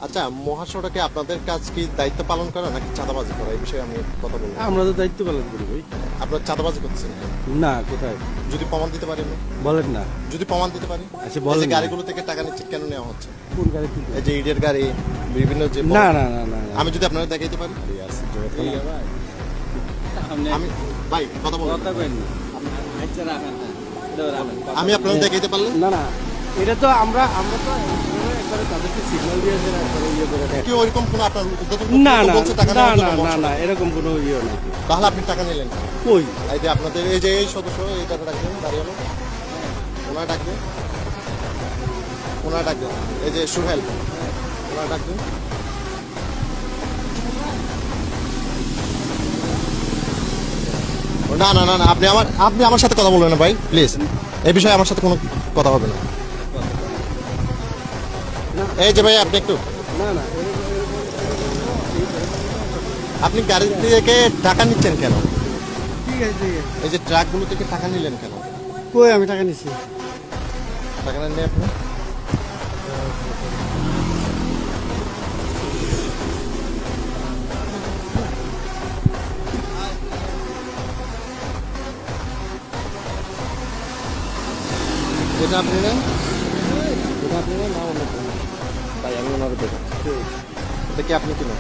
আচ্ছা, মহাসড়কে আপনাদের কাজ কি দায়িত্ব পালন করা নাকি চাঁদাবাজি করা, এই বিষয়ে আমি কথা বলবো। আমরা তো দায়িত্ব পালন করি ভাই। আপনার চাঁদাবাজি করছেন? না, কোথায় যদি প্রমাণ দিতে পারেন? বলেন না। যদি প্রমাণ দিতে পারি, আচ্ছা এই বলেন যে না। গাড়িগুলো থেকে টাকা নিচ্ছে কেন নেওয়া হচ্ছে? কোন গাড়ি কি? এই যে ইটের গাড়ি, বিভিন্ন যে না না না না না। আমি যদি আপনাদের দেখাইতে পারি, আমি ভাই কথা বলবো, কথা কইনি। আমি আপনাদের দেখাইতে পারলে না না, এটা তো আমরা তো একবারে তাদেরকে সিগন্যাল দিয়েছে না, একবারে ইয়ে করে দেয়। কি ওইরকম কোনো আপনার উদ্যোগ না না বলছে টাকা না নেওয়ার না জন্য না বলছে? না, এরকম কোনো ইয়ে নাই। তাহলে আপনি টাকা নিলেন কেন? কই? এই যে আপনাদের এই যে এই সদস্য, এইটা ডাকবেন, দাঁড়িয়ে হলো ওনার ডাকবেন, ওনার ডাকবেন, এই যে সুহেল, ওনার ডাকবেন। না না না না, আপনি আমার সাথে কথা বলবেন না ভাই, প্লিজ। এই বিষয়ে আমার সাথে কোনো কথা হবে না। এই যে ভাই আপনি একটু, না না, আপনি গাড়ি থেকে টাকা নিচ্ছেন কেন? ঠিক আছে ঠিক আছে। এই যে ট্রাকগুলো থেকে টাকা নিলেন কেন? কই আমি টাকা নিছি? টাকা নেন আপনি? এটা আপনি নেন? এটা আপনি নেন না অন্য কেউ? তাই আমি ওনার দেখাচ্ছি। এটা কি আপনি কিনেন?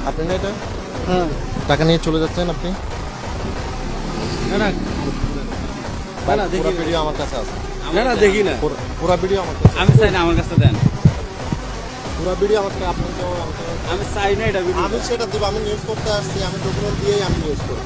আপনি না এটা হ্যাঁ। টাকা নিয়ে চলে যাচ্ছেন আপনি? না না না, দেখি পুরো না। ভিডিও আমার কাছে আছে। না না, দেখি না। পুরো ভিডিও আমার কাছে আমি চাই না, আমার কাছে দেন। পুরো ভিডিও আমার কাছে, আপনি তো আমি চাই না এটা ভিডিও। আমি সেটা দেবো, আমি নিউজ করতে আসছি, আমি ডকুমেন্ট দিয়েই আমি নিউজ করবো।